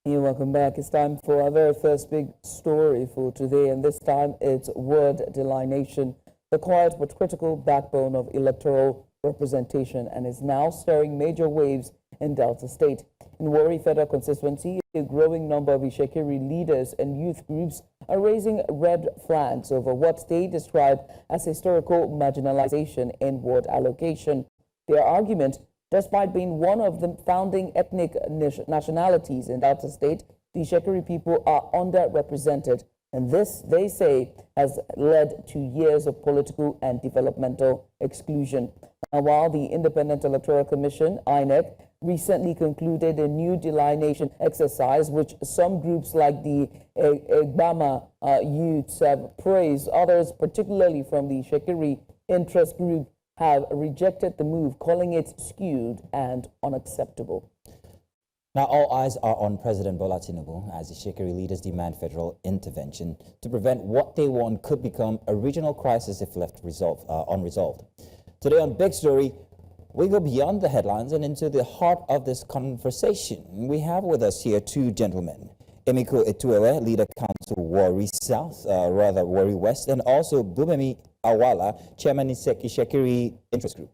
Hey, welcome back. It's time for our very first big story for today, and this time it's word delineation, the quiet but critical backbone of electoral representation, and is now stirring major waves in Delta State. In Warri Federal Constituency, a growing number of Itsekiri leaders and youth groups are raising red flags over what they describe as historical marginalization in ward allocation. Their argument: despite being one of the founding ethnic nationalities in Delta State, the Itsekiri people are underrepresented, and this, they say, has led to years of political and developmental exclusion. And while the Independent Electoral Commission, INEC, recently concluded a new delineation exercise, which some groups like the Egbema Youths have praised, others, particularly from the Itsekiri Interest Group, have rejected the move, calling it skewed and unacceptable. Now, all eyes are on President Bola Tinubu as the Itsekiri leaders demand federal intervention to prevent what they want could become a regional crisis if left unresolved. Today on Big Story, we go beyond the headlines and into the heart of this conversation. We have with us here two gentlemen: Emiko Etuewe, leader council Warri South, Warri West, and also Gbubemi Awala, chairman Itsekiri Interest Group.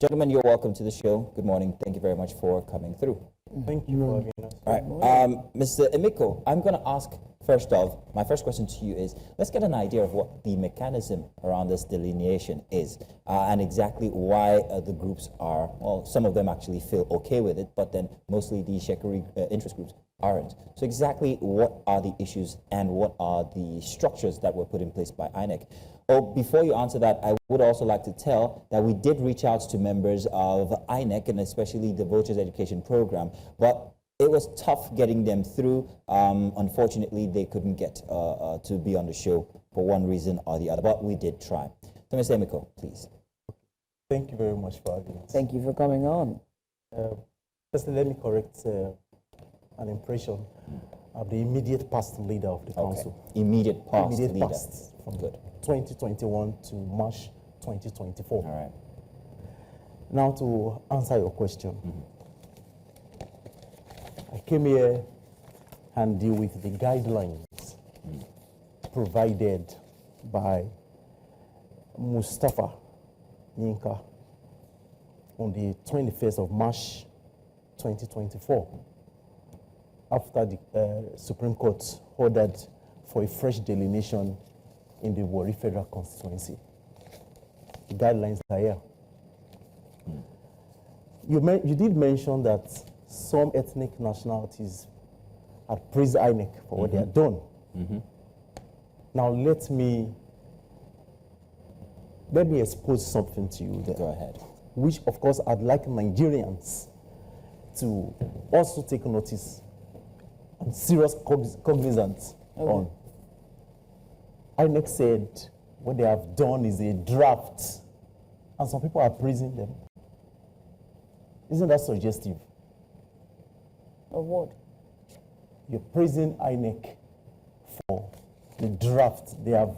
Gentlemen, you're welcome to the show. Good morning. Thank you very much for coming through. Thank you for having us. All right, Mr. Emiko, I'm going to ask first off, my first question to you is, let's get an idea of what the mechanism around this delineation is and exactly why the groups are, well, some of them actually feel okay with it, but then mostly the Itsekiri interest groups aren't. So exactly what are the issues and what are the structures that were put in place by INEC? Oh, before you answer that, I would also like to tell that we did reach out to members of INEC and especially the Voters Education Program, but it was tough getting them through. Unfortunately, they couldn't get to be on the show for one reason or the other, but we did try. So, Mr. Emiko, please. Thank you very much for having us. Thank you for coming on. Firstly, let me correct an impression of the immediate past leader of the council. Immediate past immediate leader. Past from Good. 2021 to March 2024. All right. Now to answer your question. I came here and deal with the guidelines provided by Mustafa Yinka on the 21st of March 2024 after the Supreme Court ordered for a fresh delineation in the Warri Federal Constituency. The guidelines are here. You did mention that some ethnic nationalities had praised INEC for what they had done. Now let me expose something to you there. Go ahead. Which, of course, I'd like Nigerians to also take notice and serious cognizance on. INEC said what they have done is a draft, and some people are praising them. Isn't that suggestive? Of what? You're praising INEC for the draft they have,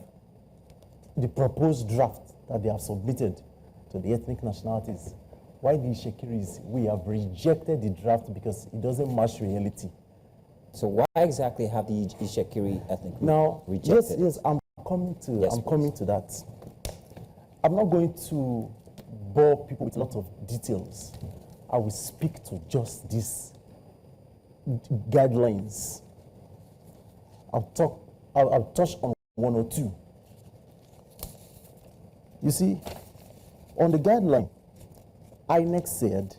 the proposed draft that they have submitted to the ethnic nationalities. Why the Itsekiris, we have rejected the draft because it doesn't match reality. So why exactly have the Itsekiri ethnic group Now, rejected? yes, I'm coming to that. I'm not going to bore people with a lot of details. I will speak to just these guidelines. I'll touch on one or two. You see, on the guideline, INEC said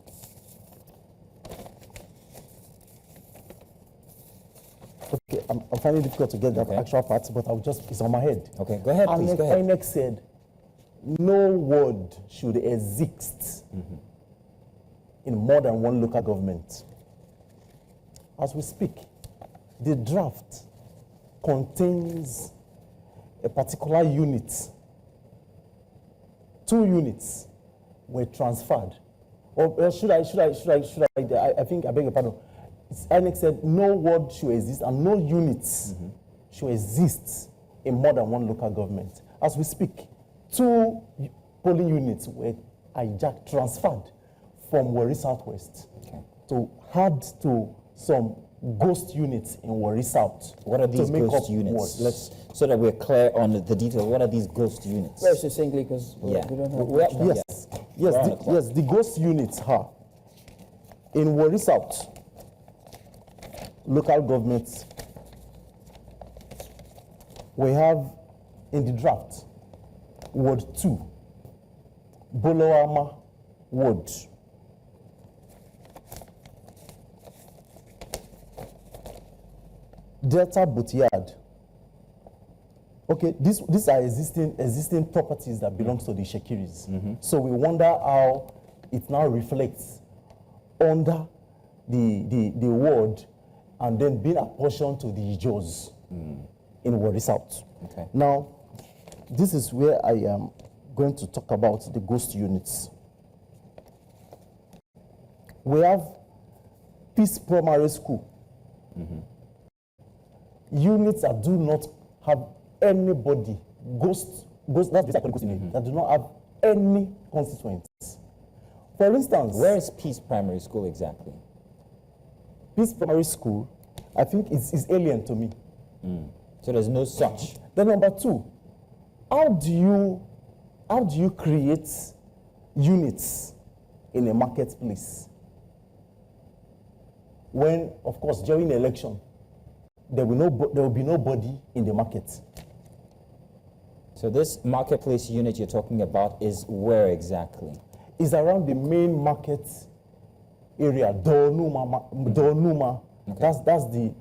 okay, I'm finding it difficult to get that actual part, but it's on my head. Okay, go ahead, please, go ahead. INEC said no word should exist in more than one local government. As we speak, the draft contains a particular unit. 2 units were transferred. Or should I, I think, I beg your pardon. INEC said no word should exist and no units should exist in more than one local government. As we speak, 2 polling units were transferred from Warri Southwest to add to some ghost units in Warri South. What are these to make ghost up units? wards. Let's so that we're clear on the details. What are these ghost units? Very succinctly, because we don't have much time. Yes, the ghost units are in Warri South, local governments. We have in the draft Ward 2, Bolowama Ward. Delta Boatyard. Okay, these are existing properties that belongs to the Itsekiris. So we wonder how it now reflects under the ward and then being apportioned to the Ijos in Warri South. Okay. Now, this is where I am going to talk about the ghost units. We have Peace Primary School. Units that do not have anybody, that's basically ghost unit, that do not have any constituents. For instance, Where is Peace Primary School exactly? Peace Primary School, I think is alien to me. So there's no such. Then number two, how do you create units in a marketplace when, of course, during election, there will be nobody in the market? So this marketplace unit you're talking about is where exactly? It's around the main market area, Donuma. Okay. That's the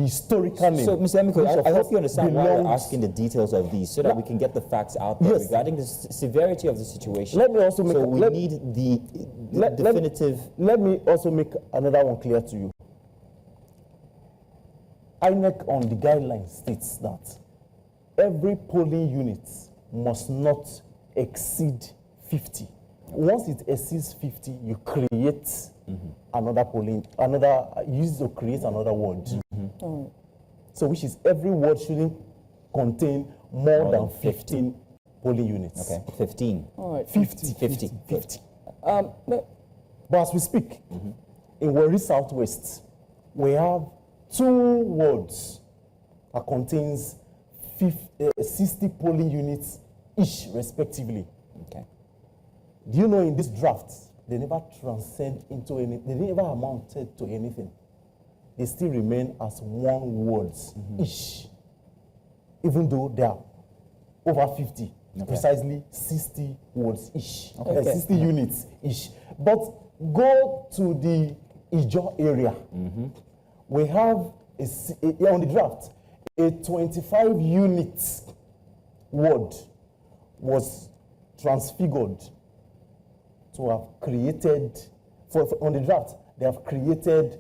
historical name. So, Mr. Emiko, which of I hope course you understand why we're belongs- asking the details of these, so that we can get the facts out there Yes. regarding the severity of the situation. Let me also make so a- we let- need the Let- definitive. Let me also make another one clear to you. INEC on the guidelines states that every polling unit must not exceed 50. Once it exceeds 50, you create you use to create another ward. So which is every ward shouldn't contain more than 15 polling units. Okay, 15. All right. 50. No, But as we speak, in Warri Southwest, we have 2 wards that contains 60 polling units each, respectively. Okay. Do you know in this draft, they never transcend into anything, they never amounted to anything. They still remain as 1 wards each, even though they are over 50. Okay. Precisely 60 wards each, Okay. 60 units each. But go to the Ijo area. We have on the draft a 25 unit ward was transfigured to have created on the draft. They have created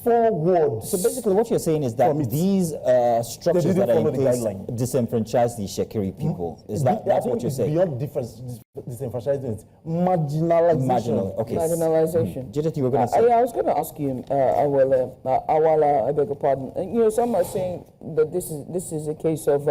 4 wards. So basically, what you're saying is that these structures didn't that are in follow the place guideline. disenfranchise the Itsekiri people. Is that's what you're saying? Beyond disenfranchisement, marginalization. Marginal. Okay. marginalization. Judith, you were going to say. Yeah, I was going to ask you, Awala, I beg your pardon. Some are saying that this is a case of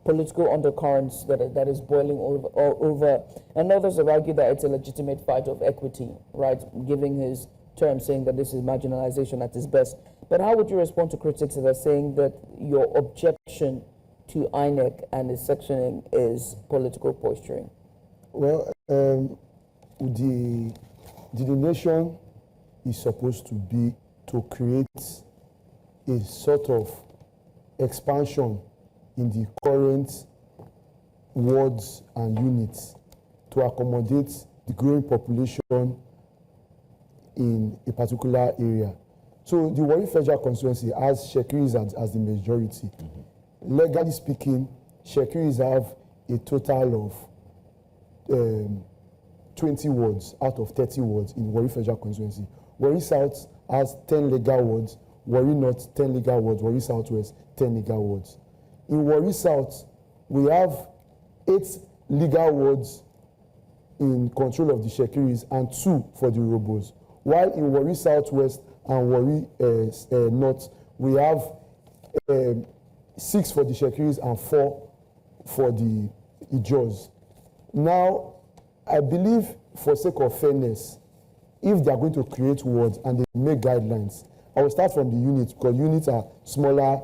political undercurrents that is boiling over, and others have argued that it's a legitimate fight of equity, right? Giving his term saying that this is marginalization at its best. But how would you respond to critics that are saying that your objection to INEC and its sectioning is political posturing? Well, the delineation is supposed to be to create a sort of expansion in the current wards and units to accommodate the growing population in a particular area. So the Warri Federal Constituency has Itsekiris as the majority. Legally speaking, Itsekiris have a total of 20 wards out of 30 wards in Warri Federal Constituency. Warri South has 10 legal wards, Warri North 10 legal wards, Warri Southwest 10 legal wards. In Warri South, we have 8 legal wards in control of the Itsekiris and 2 for the Robos. While in Warri Southwest and Warri North, we have 6 for the Itsekiris and 4 for the Ijos. Now, I believe for sake of fairness, if they are going to create wards and they make guidelines, I will start from the units because units are smaller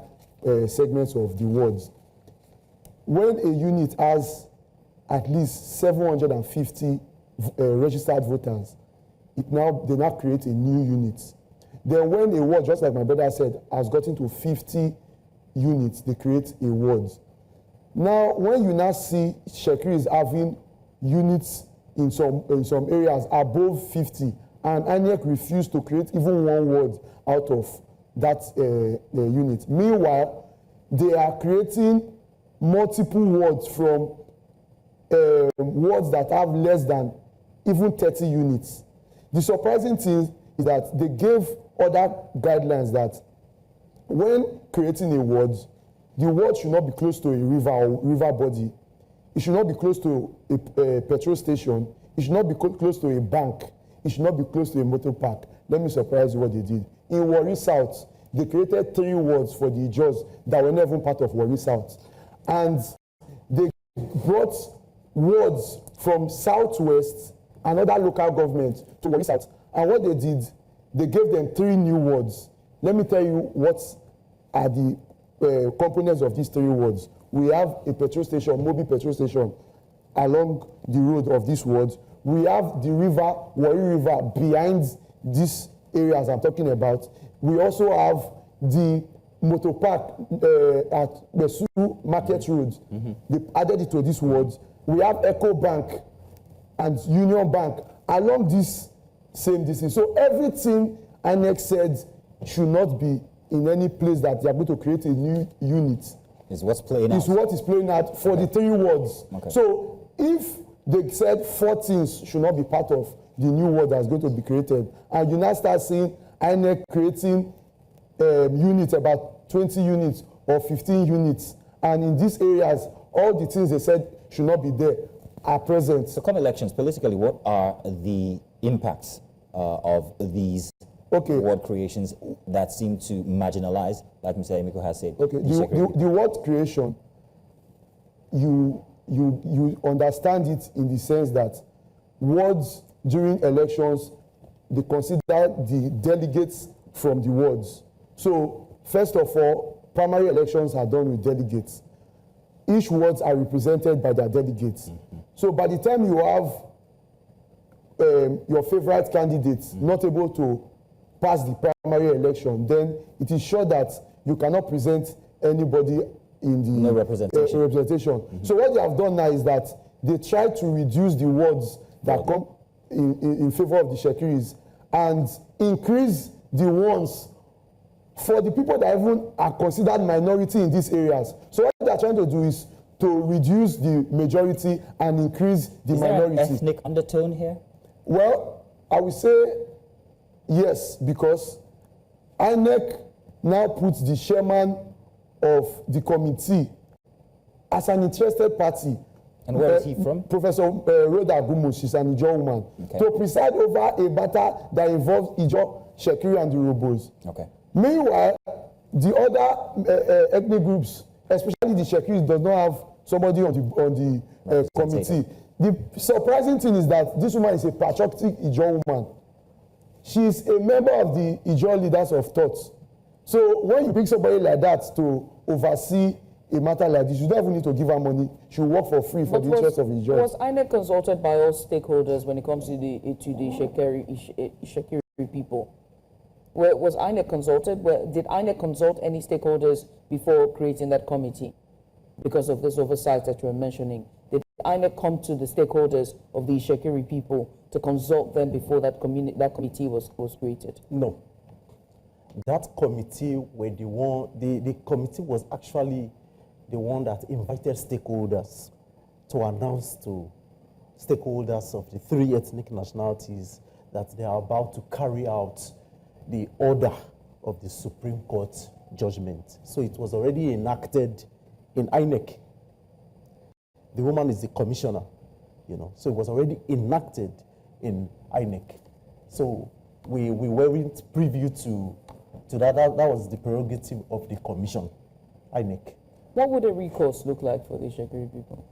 segments of the wards. When a unit has at least 750 registered voters, they now create a new unit. Then when a ward, just like my brother said, has gotten to 50 units, they create a ward. Now, when you now see Itsekiri is having units in some areas above 50, and INEC refused to create even one ward out of that unit. Meanwhile, they are creating multiple wards from wards that have less than even 30 units. The surprising thing is that they gave other guidelines that when creating a ward, the ward should not be close to a river or river body. It should not be close to a petrol station. It should not be close to a bank. It should not be close to a motor park. Let me surprise you what they did. In Warri South, they created 3 wards for the Ijaws that were not even part of Warri South. And they brought wards from Southwest and other local governments to Warri South. And what they did, they gave them 3 new wards. Let me tell you what are the components of these 3 wards. We have a petrol station, mobile petrol station, along the road of these wards. We have the river, Warri River, behind these areas I'm talking about. We also have the motor park at Besu Market Road. They added it to these wards. We have Eco Bank and Union Bank along this same distance. So everything INEC said should not be in any place that they are going to create a new unit. Is what's playing out. Is what is playing out for the 3 wards. Okay. So if they said 4 things should not be part of the new ward that's going to be created, and you now start seeing INEC creating units, about 20 units or 15 units, and in these areas, all the things they said should not be there are present. So come elections, politically, what are the impacts of these ward creations that seem to marginalize, like Mr. Emiko has said? Okay, the ward creation, you understand it in the sense that wards during elections, they consider the delegates from the wards. So first of all, primary elections are done with delegates. Each wards are represented by their delegates. So by the time you have your favorite candidates not able to pass the primary election, then it is sure that you cannot present anybody in the representation. So what they have done now is that they try to reduce the wards that come in favor of the Itsekiris and increase the ones for the people that even are considered minority in these areas. So what they are trying to do is to reduce the majority and increase the minority. Is there an ethnic undertone here? Well, I would say yes, because INEC now puts the chairman of the committee as an interested party. And where is he from? Professor Rhoda Gumu, she's an Ijaw woman, to preside over a matter that involves Ijaw, Itsekiri, and the Urhobos. Okay. Meanwhile, the other ethnic groups, especially the Itsekiris, does not have somebody on the committee. The surprising thing is that this woman is a patriotic Ijaw woman. She is a member of the Ijaw Leaders of Thought. So when you bring somebody like that to oversee a matter like this, you don't even need to give her money. She will work for free for the interest of Ijaw. Was INEC consulted by all stakeholders when it comes to the Itsekiri people? Was INEC consulted? Did INEC consult any stakeholders before creating that committee? Because of this oversight that you were mentioning, did INEC come to the stakeholders of the Itsekiri people to consult them before that committee was created? No. That committee the committee was actually the one that invited stakeholders to announce to stakeholders of the 3 ethnic nationalities that they are about to carry out the order of the Supreme Court judgment. So it was already enacted in INEC. The woman is the commissioner, so it was already enacted in INEC. So we weren't privy to that. That was the prerogative of the commission, INEC. What would a recourse look like for the Itsekiri people?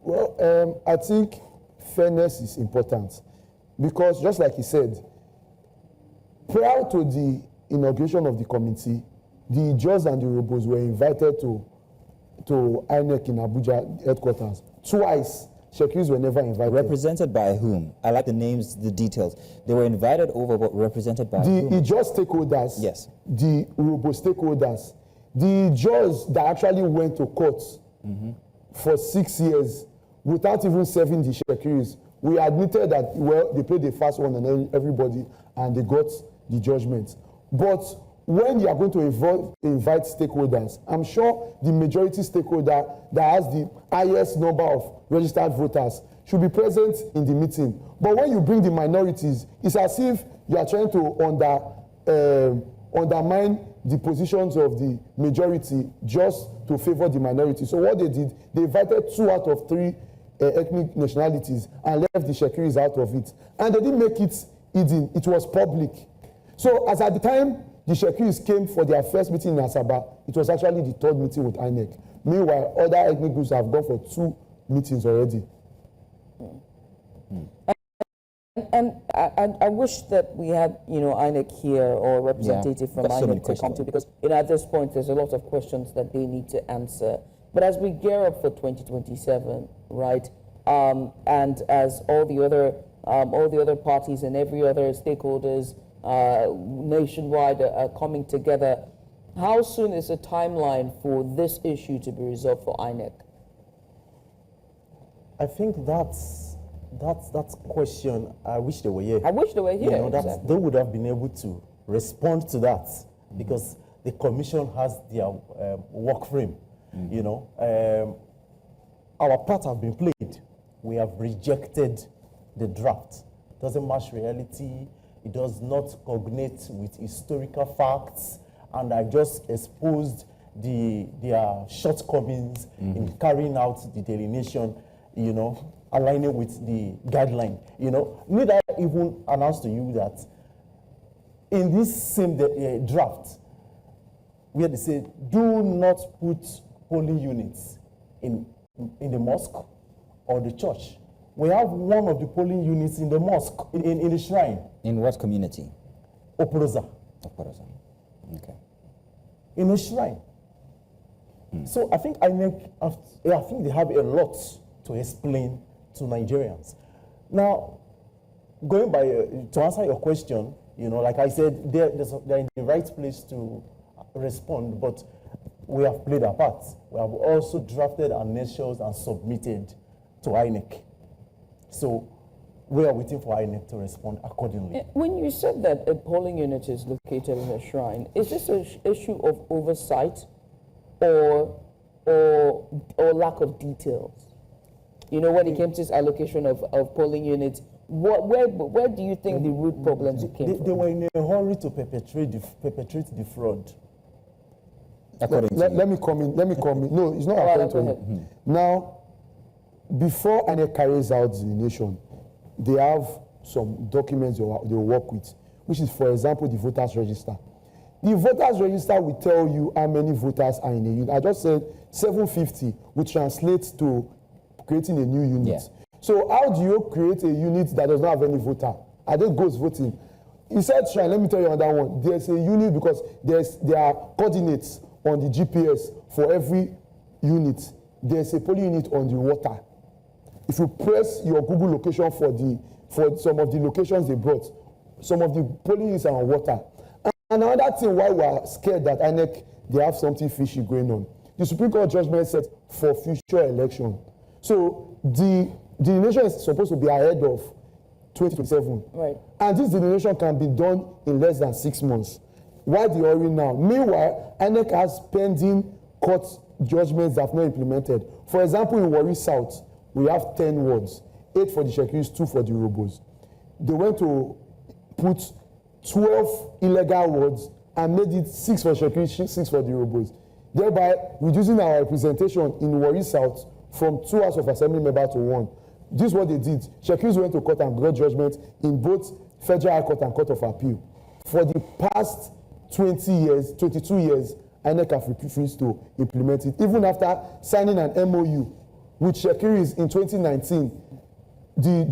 Well, I think fairness is important because, just like he said, prior to the inauguration of the committee, the judges and the robos were invited to INEC in Abuja headquarters. Twice, Shekiris were never invited. Represented by whom? I like the names, the details. They were invited over, but represented by whom? The judge stakeholders, yes. The robo stakeholders, the judge that actually went to court for 6 years without even serving the Shekiris. We admitted that, well, they played the first one and then everybody, and they got the judgment. But when you are going to invite stakeholders, I'm sure the majority stakeholder that has the highest number of registered voters should be present in the meeting. But when you bring the minorities, it's as if you are trying to undermine the positions of the majority just to favor the minority. So what they did, they invited 2 out of 3 ethnic nationalities and left the Shekiris out of it. And they didn't make it hidden, it was public. So as at the time the Shekiris came for their first meeting in Asaba, it was actually the 3rd meeting with INEC. Meanwhile, other ethnic groups have gone for 2 meetings already. And I wish that we had, INEC here or a representative from INEC to come to, because, at this point, there's a lot of questions that they need to answer. But as we gear up for 2027, right, and as all the other parties and every other stakeholders nationwide are coming together, how soon is the timeline for this issue to be resolved for INEC? I think that's question. I wish they were here. I wish they were here. Exactly. They would have been able to respond to that because the commission has their work frame. Our part have been played. We have rejected the draft. It doesn't match reality. It does not cognate with historical facts, and I just exposed their shortcomings in carrying out the delineation, aligning with the guideline. Need I even announce to you that in this same draft, where they say, do not put polling units in the mosque or the church. We have one of the polling units in the mosque, in the shrine. In what community? Oporoza. Oporoza. Okay. In a shrine. So I think I think they have a lot to explain to Nigerians. Now, going by to answer your question, like I said, they're in the right place to respond, but we have played our part. We have also drafted our measures and submitted to INEC. So we are waiting for INEC to respond accordingly. When you said that a polling unit is located in a shrine, is this an issue of oversight or lack of details? When it came to this allocation of polling units, where do you think the root problems came from? They were in a hurry to perpetrate the fraud. Let me come in. No, it's not according to him. Now, before INEC carries out delineation, they have some documents they work with, which is, for example, the voters register. The voters register will tell you how many voters are in a unit. I just said 750, which translates to creating a new unit. Yeah. So how do you create a unit that does not have any voter? Are they ghost voting? He said shrine. Let me tell you another one. There's a unit because there are coordinates on the GPS for every unit. There's a polling unit on the water. If you press your Google location for some of the locations they brought, some of the polling units are on water. And another thing why we are scared that INEC, they have something fishy going on. The Supreme Court judgment said for future election. So the delineation is supposed to be ahead of 2027. Right. And this delineation can be done in less than 6 months. Why the hurry now? Meanwhile, INEC has pending court judgments that have not implemented. For example, in Warri South, we have 10 wards, 8 for the Shekiris, 2 for the Robos. They went to put 12 illegal wards and made it 6 for Shekiris, 6 for the Robos, thereby reducing our representation in Warri South from 2 House of Assembly members to 1. This is what they did. Shekiris went to court and got judgment in both Federal High Court and Court of Appeal. For the past 22 years, INEC have refused to implement it. Even after signing an MOU with Shekiris in 2019, the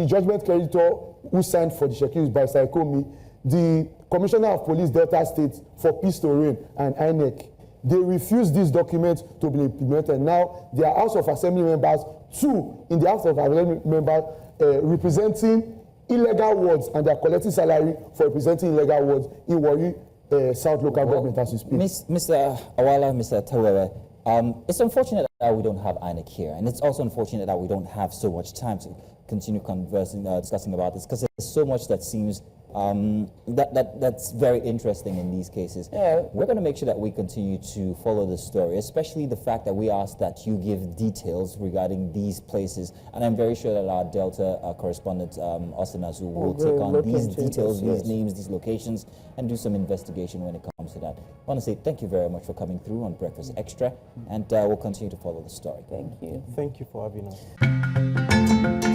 judgment creditor who signed for the Shekiris by Saikomi, the Commissioner of Police Delta State for Peace to Reign and INEC. They refused this document to be implemented. Now, there are House of Assembly members, 2 in the House of Assembly members representing illegal wards, and they are collecting salary for representing illegal wards in Warri South local government as we speak. Mr. Awala, Mr. Tawere, it's unfortunate that we don't have INEC here, and it's also unfortunate that we don't have so much time to continue discussing about this, because there's so much that seems that's very interesting in these cases. Yeah. We're going to make sure that we continue to follow the story, especially the fact that we ask that you give details regarding these places, and I'm very sure that our Delta correspondent, Austin Azu, will take on these details, these names, these locations, and do some investigation when it comes to that. I want to say thank you very much for coming through on Breakfast Extra, and we'll continue to follow the story. Thank you. Thank you for having us.